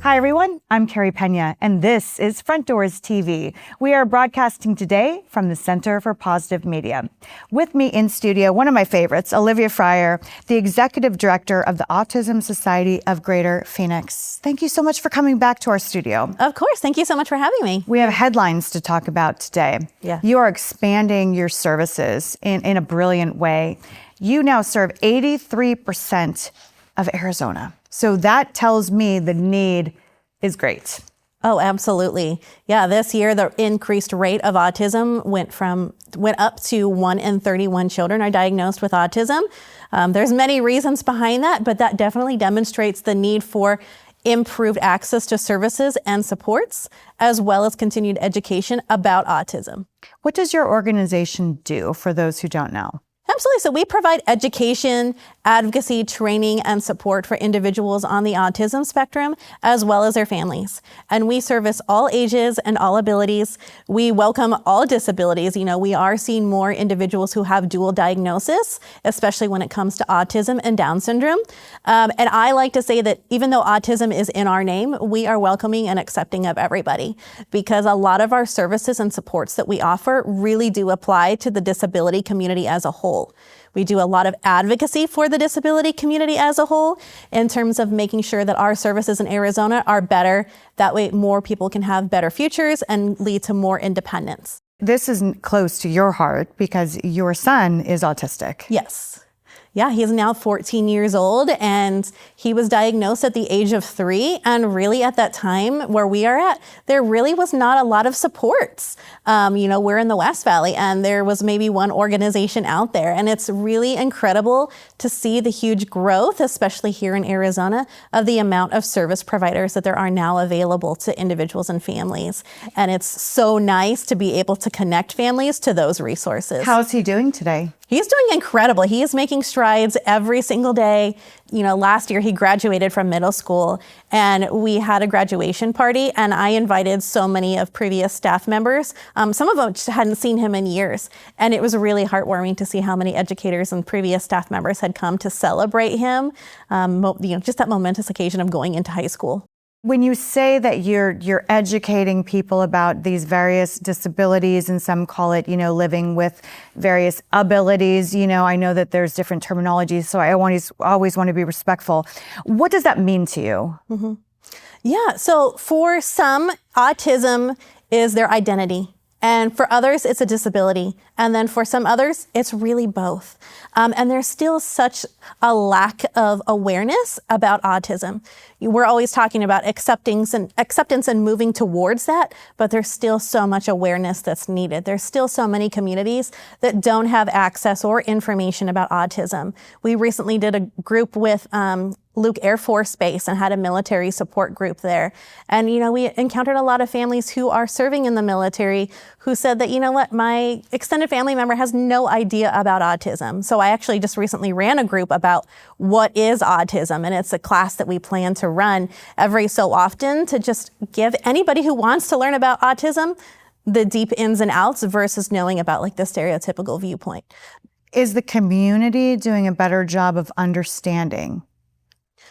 Hi, everyone. I'm Carey Peña, and this is FrontdoorsTV. We are broadcasting today from the Center for Positive Media. With me in studio, one of my favorites, Olivia Fryer, the Executive Director of the Autism Society of Greater Phoenix. Thank you so much for coming back to our studio. Of course. Thank you so much for having me. We have headlines to talk about today. Yeah. You are expanding your services in a brilliant way. You now serve 83% of Arizona. So that tells me the need is great. Oh, absolutely. Yeah, this year the increased rate of autism went up to 1 in 31 children are diagnosed with autism. There's many reasons behind that, but that definitely demonstrates the need for improved access to services and supports, as well as continued education about autism. What does your organization do for those who don't know? Absolutely. So we provide education, advocacy, training, and support for individuals on the autism spectrum, as well as their families. And we service all ages and all abilities. We welcome all disabilities. You know, we are seeing more individuals who have dual diagnosis, especially when it comes to autism and Down syndrome. And I like to say that even though autism is in our name, we are welcoming and accepting of everybody, because a lot of our services and supports that we offer really do apply to the disability community as a whole. We do a lot of advocacy for the disability community as a whole in terms of making sure that our services in Arizona are better. That way more people can have better futures and lead to more independence. This is close to your heart because your son is autistic. Yes. Yeah, he's now 14 years old, and he was diagnosed at the age of 3. And really at that time where we are at, there really was not a lot of supports. We're in the West Valley, and there was maybe one organization out there. And it's really incredible to see the huge growth, especially here in Arizona, of the amount of service providers that there are now available to individuals and families. And it's so nice to be able to connect families to those resources. How's he doing today? He's doing incredible. He is making strides every single day. You know, last year he graduated from middle school, and we had a graduation party, and I invited so many of previous staff members. Some of them just hadn't seen him in years. And it was really heartwarming to see how many educators and previous staff members had come to celebrate him. Just that momentous occasion of going into high school. When you say that you're educating people about these various disabilities, and some call it, living with various abilities, I know that there's different terminologies, so I always want to be respectful. What does that mean to you? Mm-hmm. Yeah, so for some, autism is their identity. And for others, it's a disability. And then for some others, it's really both. And there's still such a lack of awareness about autism. We're always talking about acceptance and moving towards that, but there's still so much awareness that's needed. There's still so many communities that don't have access or information about autism. We recently did a group with Luke Air Force Base and had a military support group there. And, we encountered a lot of families who are serving in the military who said that, my extended family member has no idea about autism. So I actually just recently ran a group about what is autism. And it's a class that we plan to run every so often to just give anybody who wants to learn about autism the deep ins and outs versus knowing about the stereotypical viewpoint. Is the community doing a better job of understanding?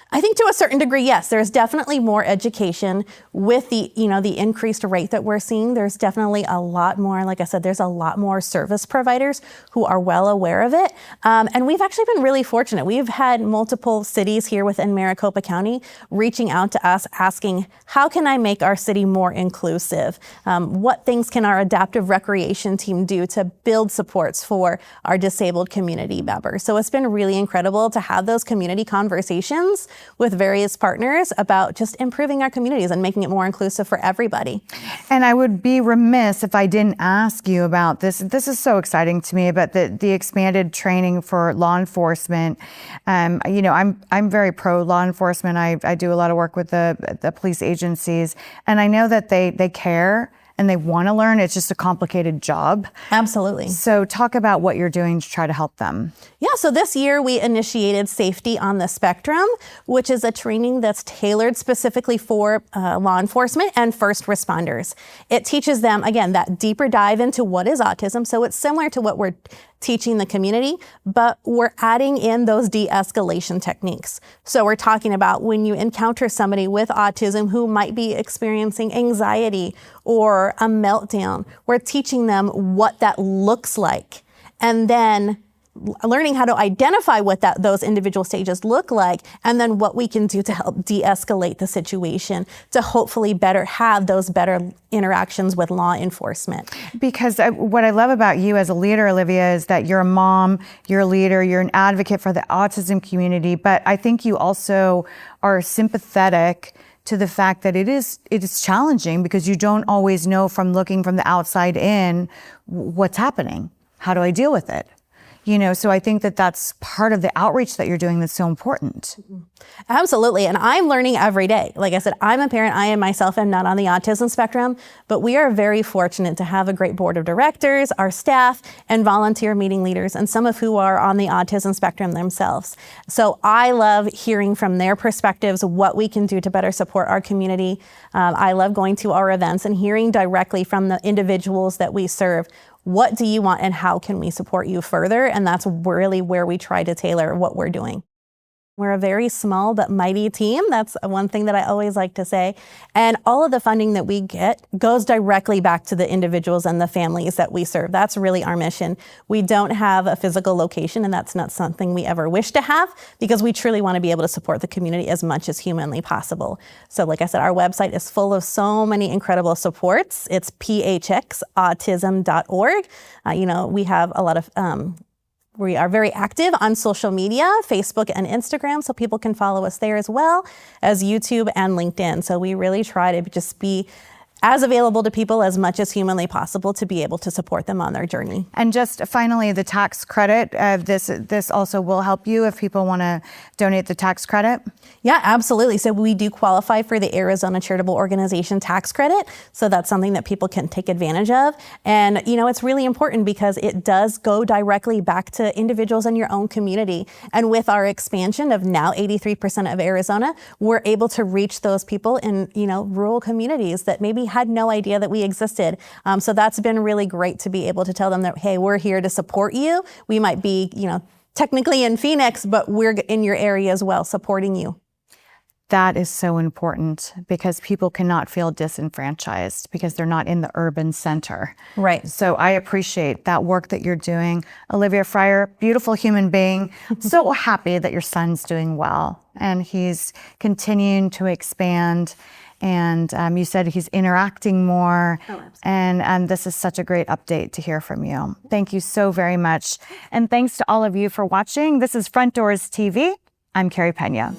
I think to a certain degree, yes. There's definitely more education with the increased rate that we're seeing. There's definitely a lot more, like I said, there's a lot more service providers who are well aware of it. And we've actually been really fortunate. We've had multiple cities here within Maricopa County reaching out to us asking, how can I make our city more inclusive? What things can our adaptive recreation team do to build supports for our disabled community members? So it's been really incredible to have those community conversations with various partners about just improving our communities and making it more inclusive for everybody. And I would be remiss if I didn't ask you about this. This is so exciting to me, but the expanded training for law enforcement. I'm very pro law enforcement. I do a lot of work with the police agencies, and I know that they care and they want to learn. It's just a complicated job. Absolutely. So talk about what you're doing to try to help them. Yeah, so this year we initiated Safety on the Spectrum, which is a training that's tailored specifically for law enforcement and first responders. It teaches them, again, that deeper dive into what is autism. So it's similar to what we're teaching the community, but we're adding in those de-escalation techniques. So we're talking about when you encounter somebody with autism who might be experiencing anxiety or a meltdown, we're teaching them what that looks like, and then learning how to identify what those individual stages look like, and then what we can do to help de-escalate the situation to hopefully have those better interactions with law enforcement. Because what I love about you as a leader, Olivia, is that you're a mom, you're a leader, you're an advocate for the autism community, but I think you also are sympathetic to the fact that it is challenging because you don't always know from looking from the outside in what's happening. How do I deal with it? So I think that that's part of the outreach that you're doing that's so important. Absolutely. And I'm learning every day. Like I said, I'm a parent. I myself am not on the autism spectrum, but we are very fortunate to have a great board of directors, our staff, and volunteer meeting leaders, and some of who are on the autism spectrum themselves. So I love hearing from their perspectives what we can do to better support our community. I love going to our events and hearing directly from the individuals that we serve. What do you want and how can we support you further? And that's really where we try to tailor what we're doing. We're a very small but mighty team. That's one thing that I always like to say. And all of the funding that we get goes directly back to the individuals and the families that we serve. That's really our mission. We don't have a physical location, and that's not something we ever wish to have because we truly want to be able to support the community as much as humanly possible. So like I said, our website is full of so many incredible supports. It's phxautism.org. We have a lot of we are very active on social media, Facebook and Instagram, so people can follow us there as well as YouTube and LinkedIn. So we really try to just be as available to people as much as humanly possible to be able to support them on their journey. And just finally, the tax credit, this also will help you if people want to donate the tax credit? Yeah, absolutely. So we do qualify for the Arizona Charitable Organization tax credit. So that's something that people can take advantage of. And, it's really important because it does go directly back to individuals in your own community. And with our expansion of now 83% of Arizona, we're able to reach those people in, rural communities that maybe had no idea that we existed. So that's been really great to be able to tell them that, hey, we're here to support you. We might be, technically in Phoenix, but we're in your area as well, supporting you. That is so important because people cannot feel disenfranchised because they're not in the urban center. Right. So I appreciate that work that you're doing. Olivia Fryer, beautiful human being. So happy that your son's doing well and he's continuing to expand. And you said he's interacting more. Oh, absolutely. And this is such a great update to hear from you. Thank you so very much. And thanks to all of you for watching. This is Front Doors TV. I'm Carey Peña.